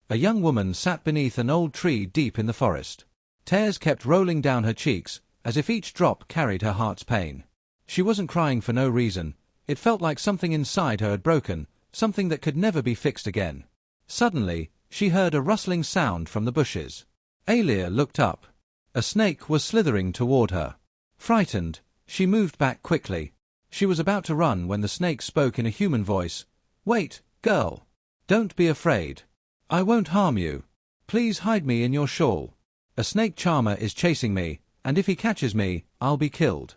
A young woman sat beneath an old tree deep in the forest. Tears kept rolling down her cheeks, as if each drop carried her heart's pain. She wasn't crying for no reason. It felt like something inside her had broken, something that could never be fixed again. Suddenly, she heard a rustling sound from the bushes. Alia looked up. A snake was slithering toward her. Frightened, she moved back quickly. She was about to run when the snake spoke in a human voice. "Wait, girl. Don't be afraid. I won't harm you. Please hide me in your shawl. A snake charmer is chasing me, and if he catches me, I'll be killed."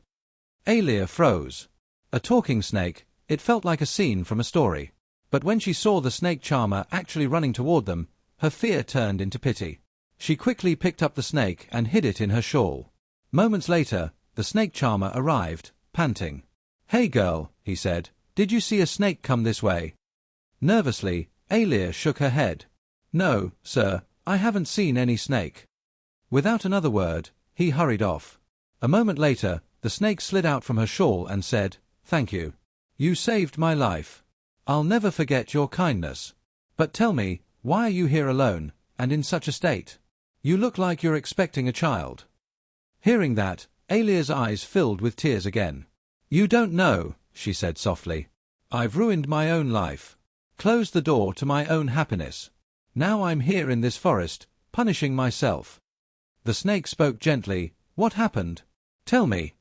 Alia froze. A talking snake, it felt like a scene from a story. But when she saw the snake charmer actually running toward them, her fear turned into pity. She quickly picked up the snake and hid it in her shawl. Moments later, the snake charmer arrived, panting. "Hey girl," he said, "did you see a snake come this way?" Nervously, Alia shook her head. "No, sir, I haven't seen any snake." Without another word, he hurried off. A moment later, the snake slid out from her shawl and said, "Thank you. You saved my life. I'll never forget your kindness. But tell me, why are you here alone, and in such a state? You look like you're expecting a child." Hearing that, Alia's eyes filled with tears again. "You don't know," she said softly. "I've ruined my own life. Closed the door to my own happiness. Now I'm here in this forest, punishing myself." The snake spoke gently. "What happened? Tell me."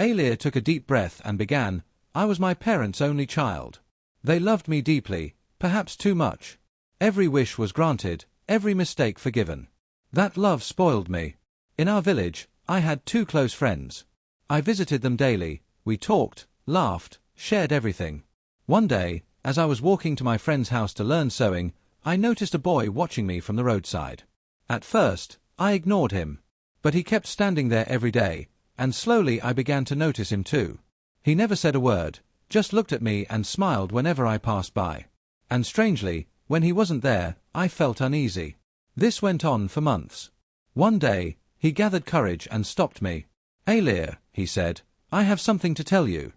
Alia took a deep breath and began, "I was my parents' only child. They loved me deeply, perhaps too much. Every wish was granted, every mistake forgiven. That love spoiled me. In our village, I had 2 close friends. I visited them daily, we talked, laughed, shared everything. One day, as I was walking to my friend's house to learn sewing, I noticed a boy watching me from the roadside. At first, I ignored him. But he kept standing there every day, and slowly I began to notice him too. He never said a word, just looked at me and smiled whenever I passed by. And strangely, when he wasn't there, I felt uneasy. This went on for months. One day, he gathered courage and stopped me. "Alia," he said, "I have something to tell you."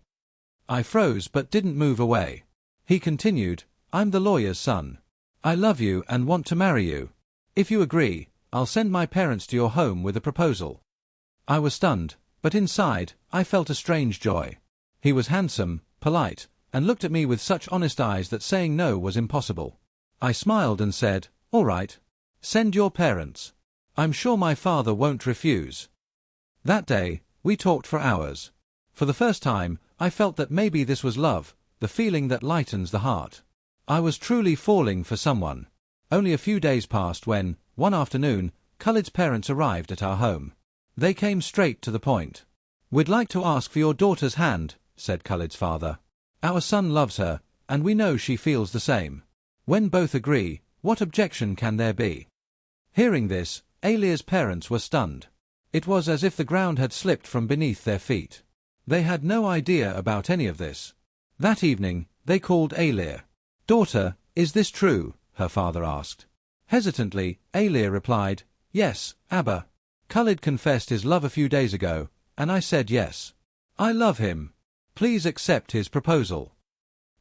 I froze but didn't move away. He continued, "I'm the lawyer's son. I love you and want to marry you. If you agree, I'll send my parents to your home with a proposal." I was stunned, but inside, I felt a strange joy. He was handsome, polite, and looked at me with such honest eyes that saying no was impossible. I smiled and said, "All right. Send your parents. I'm sure my father won't refuse." That day, we talked for hours. For the first time, I felt that maybe this was love, the feeling that lightens the heart. I was truly falling for someone. Only a few days passed when, one afternoon, Khalid's parents arrived at our home. They came straight to the point. "We'd like to ask for your daughter's hand," said Khalid's father. "Our son loves her, and we know she feels the same. When both agree, what objection can there be?" Hearing this, Alia's parents were stunned. It was as if the ground had slipped from beneath their feet. They had no idea about any of this. That evening, they called Alia. "Daughter, is this true?" her father asked. Hesitantly, Alia replied, "Yes, Abba. Khalid confessed his love a few days ago, and I said yes. I love him. Please accept his proposal."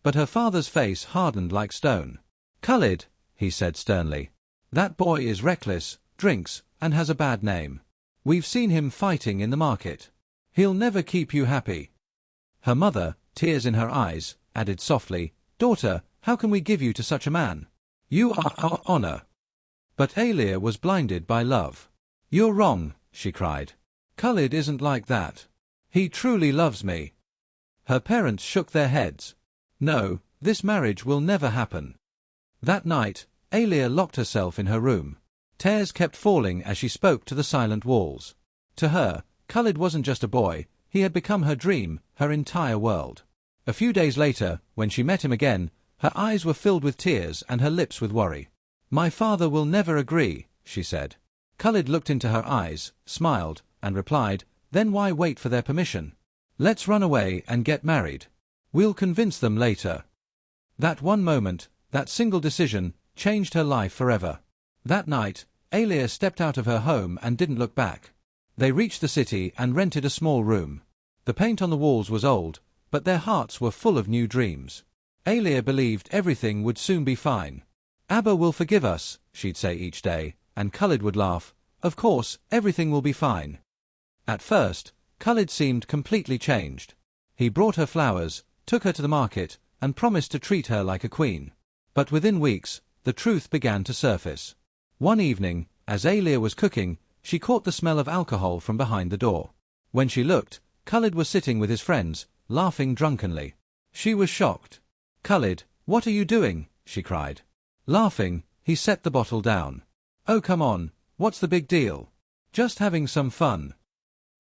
But her father's face hardened like stone. "Khalid," he said sternly, "that boy is reckless, drinks, and has a bad name. We've seen him fighting in the market. He'll never keep you happy." Her mother, tears in her eyes, added softly, "Daughter, how can we give you to such a man? You are our honor." But Alia was blinded by love. "You're wrong," she cried. "Khalid isn't like that. He truly loves me." Her parents shook their heads. "No, this marriage will never happen." That night, Alia locked herself in her room. Tears kept falling as she spoke to the silent walls. To her, Khalid wasn't just a boy, he had become her dream, her entire world. A few days later, when she met him again, her eyes were filled with tears and her lips with worry. "My father will never agree," she said. Khalid looked into her eyes, smiled, and replied, "Then why wait for their permission? Let's run away and get married. We'll convince them later." That one moment, that single decision, changed her life forever. That night, Alia stepped out of her home and didn't look back. They reached the city and rented a small room. The paint on the walls was old, but their hearts were full of new dreams. Alia believed everything would soon be fine. Abba will forgive us, she'd say each day, and Khalid would laugh, of course, everything will be fine. At first, Khalid seemed completely changed. He brought her flowers, took her to the market, and promised to treat her like a queen. But within weeks, the truth began to surface. One evening, as Alia was cooking, she caught the smell of alcohol from behind the door. When she looked, Khalid was sitting with his friends, laughing drunkenly. She was shocked. "Khalid, what are you doing?" she cried. Laughing, he set the bottle down. "Oh, come on, what's the big deal? Just having some fun."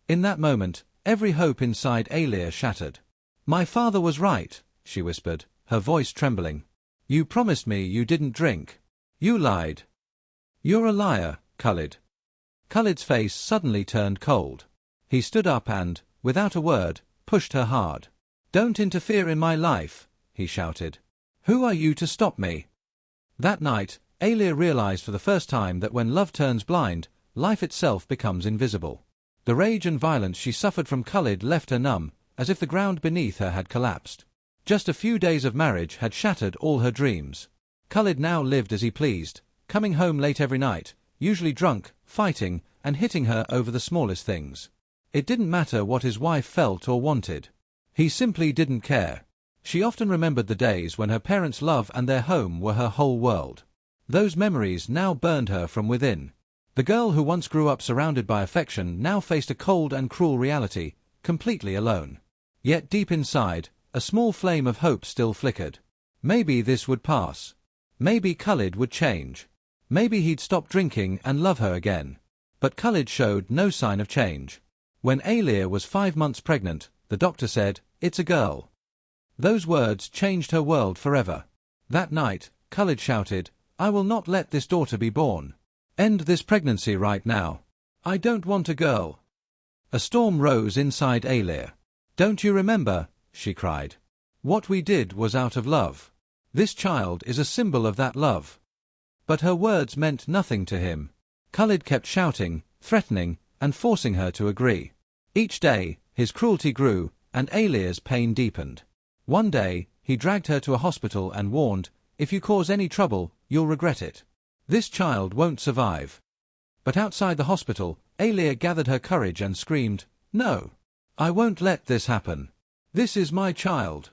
In that moment, every hope inside Alia shattered. "My father was right," she whispered, her voice trembling. "You promised me you didn't drink. You lied." "You're a liar, Khalid." Khalid's face suddenly turned cold. He stood up and, without a word, pushed her hard. "Don't interfere in my life," he shouted. "Who are you to stop me?" That night, Alia realized for the first time that when love turns blind, life itself becomes invisible. The rage and violence she suffered from Khalid left her numb, as if the ground beneath her had collapsed. Just a few days of marriage had shattered all her dreams. Khalid now lived as he pleased, coming home late every night, usually drunk, fighting, and hitting her over the smallest things. It didn't matter what his wife felt or wanted. He simply didn't care. She often remembered the days when her parents' love and their home were her whole world. Those memories now burned her from within. The girl who once grew up surrounded by affection now faced a cold and cruel reality, completely alone. Yet deep inside, a small flame of hope still flickered. Maybe this would pass. Maybe Khalid would change. Maybe he'd stop drinking and love her again. But Khalid showed no sign of change. When Alia was 5 months pregnant, the doctor said, "It's a girl." Those words changed her world forever. That night, Khalid shouted, "I will not let this daughter be born. End this pregnancy right now. I don't want a girl." A storm rose inside Alia. "Don't you remember?" she cried. "What we did was out of love. This child is a symbol of that love." But her words meant nothing to him. Khalid kept shouting, threatening, and forcing her to agree. Each day, his cruelty grew, and Alia's pain deepened. One day, he dragged her to a hospital and warned, "If you cause any trouble, you'll regret it. This child won't survive." But outside the hospital, Alia gathered her courage and screamed, "No! I won't let this happen. This is my child."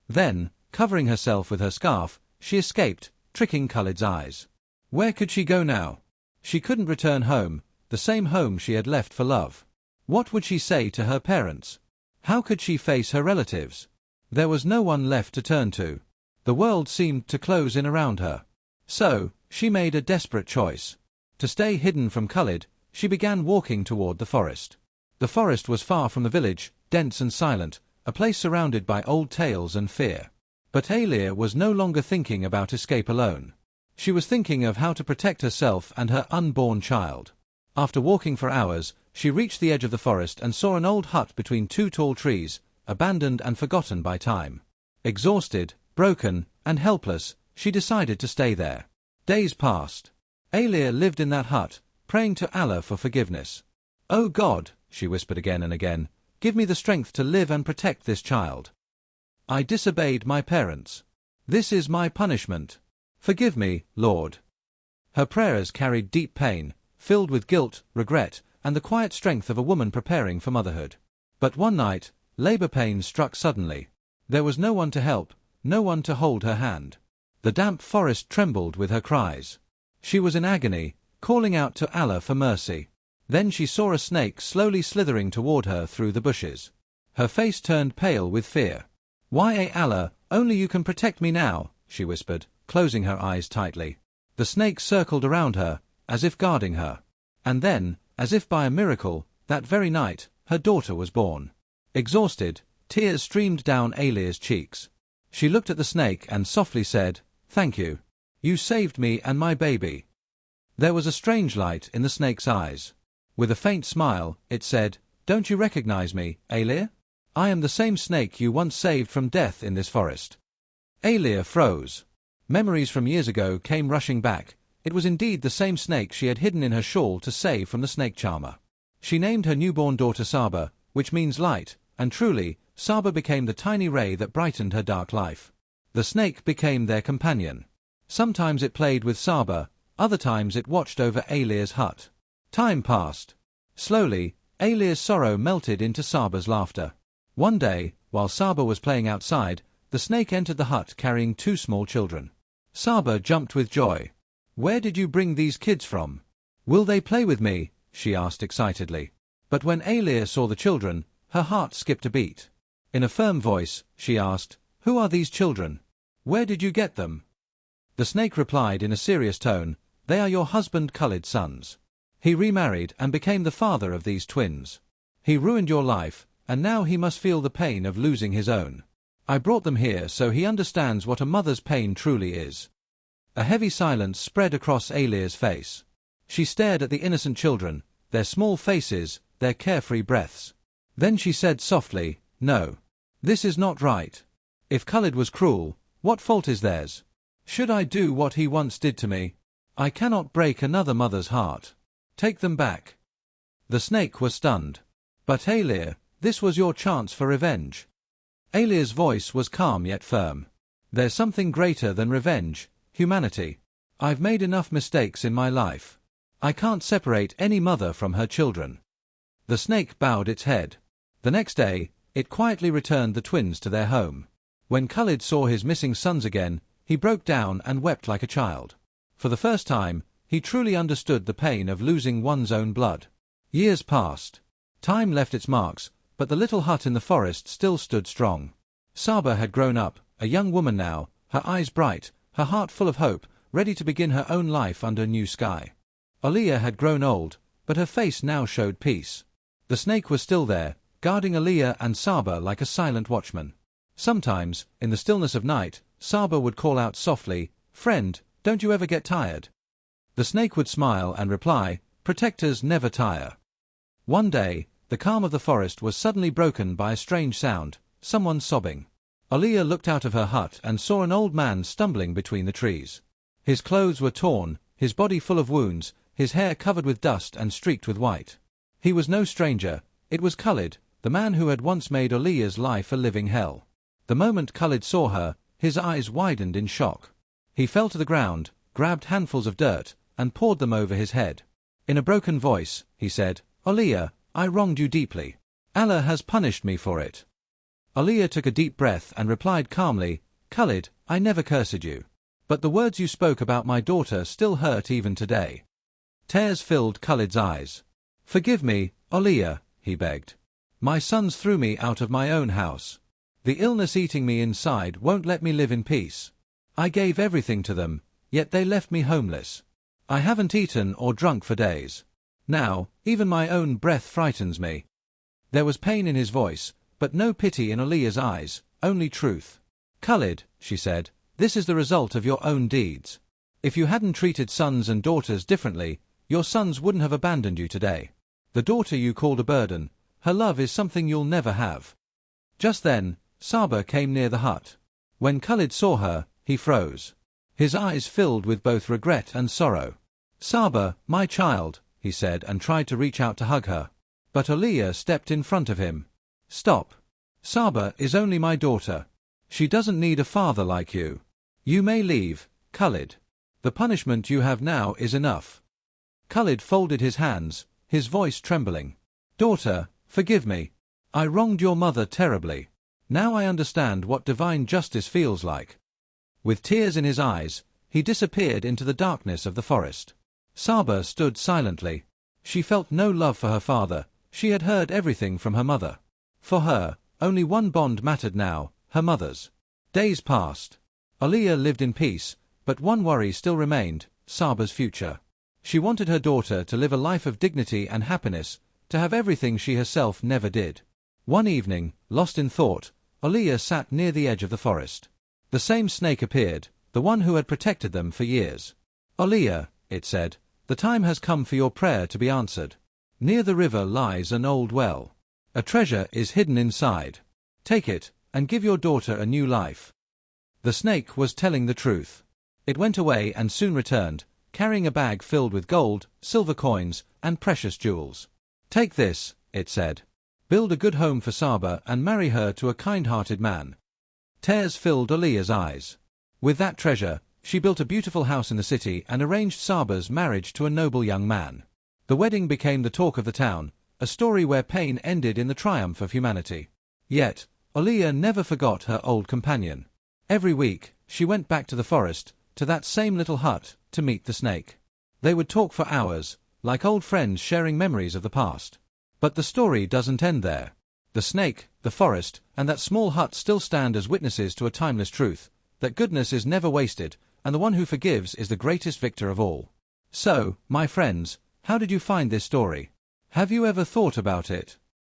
Then, covering herself with her scarf, she escaped, tricking Khalid's eyes. Where could she go now? She couldn't return home, the same home she had left for love. What would she say to her parents? How could she face her relatives? There was no one left to turn to. The world seemed to close in around her. So, she made a desperate choice. To stay hidden from Khalid, she began walking toward the forest. The forest was far from the village, dense and silent, a place surrounded by old tales and fear. But Alia was no longer thinking about escape alone. She was thinking of how to protect herself and her unborn child. After walking for hours, she reached the edge of the forest and saw an old hut between 2 tall trees, abandoned and forgotten by time. Exhausted, broken, and helpless, she decided to stay there. Days passed. Alia lived in that hut, praying to Allah for forgiveness. "Oh God," she whispered again and again, "give me the strength to live and protect this child. I disobeyed my parents. This is my punishment. Forgive me, Lord." Her prayers carried deep pain, filled with guilt, regret, and the quiet strength of a woman preparing for motherhood. But one night, labor pains struck suddenly. There was no one to help, no one to hold her hand. The damp forest trembled with her cries. She was in agony, calling out to Allah for mercy. Then she saw a snake slowly slithering toward her through the bushes. Her face turned pale with fear. "Why, Allah, only you can protect me now," she whispered, closing her eyes tightly. The snake circled around her, as if guarding her. And then, as if by a miracle, that very night, her daughter was born. Exhausted, tears streamed down Alia's cheeks. She looked at the snake and softly said, "Thank you. You saved me and my baby." There was a strange light in the snake's eyes. With a faint smile, it said, "Don't you recognize me, Alia? I am the same snake you once saved from death in this forest." Alia froze. Memories from years ago came rushing back. It was indeed the same snake she had hidden in her shawl to save from the snake charmer. She named her newborn daughter Saba, which means light, and truly, Saba became the tiny ray that brightened her dark life. The snake became their companion. Sometimes it played with Saba, other times it watched over Alia's hut. Time passed. Slowly, Alia's sorrow melted into Saba's laughter. One day, while Saba was playing outside, the snake entered the hut carrying 2 small children. Saba jumped with joy. "Where did you bring these kids from? Will they play with me?" she asked excitedly. But when Alia saw the children, her heart skipped a beat. In a firm voice, she asked, "Who are these children? Where did you get them?" The snake replied in a serious tone, "They are your husband Khalid's sons. He remarried and became the father of these twins. He ruined your life, and now he must feel the pain of losing his own. I brought them here so he understands what a mother's pain truly is." A heavy silence spread across Alia's face. She stared at the innocent children, their small faces, their carefree breaths. Then she said softly, "No. This is not right. If Khalid was cruel, what fault is theirs? Should I do what he once did to me? I cannot break another mother's heart. Take them back." The snake was stunned. "But Alia, this was your chance for revenge." Alia's voice was calm yet firm. "There's something greater than revenge, humanity. I've made enough mistakes in my life. I can't separate any mother from her children." The snake bowed its head. The next day, it quietly returned the twins to their home. When Khalid saw his missing sons again, he broke down and wept like a child. For the first time, he truly understood the pain of losing one's own blood. Years passed. Time left its marks, but the little hut in the forest still stood strong. Saba had grown up, a young woman now, her eyes bright, her heart full of hope, ready to begin her own life under a new sky. Alia had grown old, but her face now showed peace. The snake was still there, guarding Alia and Saba like a silent watchman. Sometimes, in the stillness of night, Saba would call out softly, "Friend, don't you ever get tired?" The snake would smile and reply, "Protectors never tire." One day, the calm of the forest was suddenly broken by a strange sound, someone sobbing. Alia looked out of her hut and saw an old man stumbling between the trees. His clothes were torn, his body full of wounds, his hair covered with dust and streaked with white. He was no stranger, it was Khalid, the man who had once made Alia's life a living hell. The moment Khalid saw her, his eyes widened in shock. He fell to the ground, grabbed handfuls of dirt, and poured them over his head. In a broken voice, he said, "Alia, I wronged you deeply. Allah has punished me for it." Alia took a deep breath and replied calmly, "Khalid, I never cursed you. But the words you spoke about my daughter still hurt even today." Tears filled Khalid's eyes. "Forgive me, Alia," he begged. "My sons threw me out of my own house. The illness eating me inside won't let me live in peace. I gave everything to them, yet they left me homeless. I haven't eaten or drunk for days. Now, even my own breath frightens me." There was pain in his voice, but no pity in Alia's eyes, only truth. "Khalid," she said, "this is the result of your own deeds. If you hadn't treated sons and daughters differently, your sons wouldn't have abandoned you today. The daughter you called a burden, her love is something you'll never have." Just then, Saba came near the hut. When Khalid saw her, he froze. His eyes filled with both regret and sorrow. "Saba, my child," he said and tried to reach out to hug her. But Alia stepped in front of him. "Stop. Saba is only my daughter. She doesn't need a father like you. You may leave, Khalid. The punishment you have now is enough." Khalid folded his hands, his voice trembling. "Daughter, forgive me. I wronged your mother terribly. Now I understand what divine justice feels like." With tears in his eyes, he disappeared into the darkness of the forest. Saba stood silently. She felt no love for her father, she had heard everything from her mother. For her, only one bond mattered now, her mother's. Days passed. Alia lived in peace, but one worry still remained, Saba's future. She wanted her daughter to live a life of dignity and happiness, to have everything she herself never did. One evening, lost in thought, Alia sat near the edge of the forest. The same snake appeared, the one who had protected them for years. "Alia," it said, "the time has come for your prayer to be answered. Near the river lies an old well. A treasure is hidden inside. Take it, and give your daughter a new life." The snake was telling the truth. It went away and soon returned, carrying a bag filled with gold, silver coins, and precious jewels. "Take this," it said. "Build a good home for Saba and marry her to a kind-hearted man." Tears filled Alia's eyes. With that treasure, She built a beautiful house in the city and arranged Saba's marriage to a noble young man. The wedding became the talk of the town, a story where pain ended in the triumph of humanity. Yet, Oliya never forgot her old companion. Every week, she went back to the forest, to that same little hut, to meet the snake. They would talk for hours, like old friends sharing memories of the past. But the story doesn't end there. The snake, the forest, and that small hut still stand as witnesses to a timeless truth, that goodness is never wasted, and the one who forgives is the greatest victor of all. So, my friends, how did you find this story? Have you ever thought about it?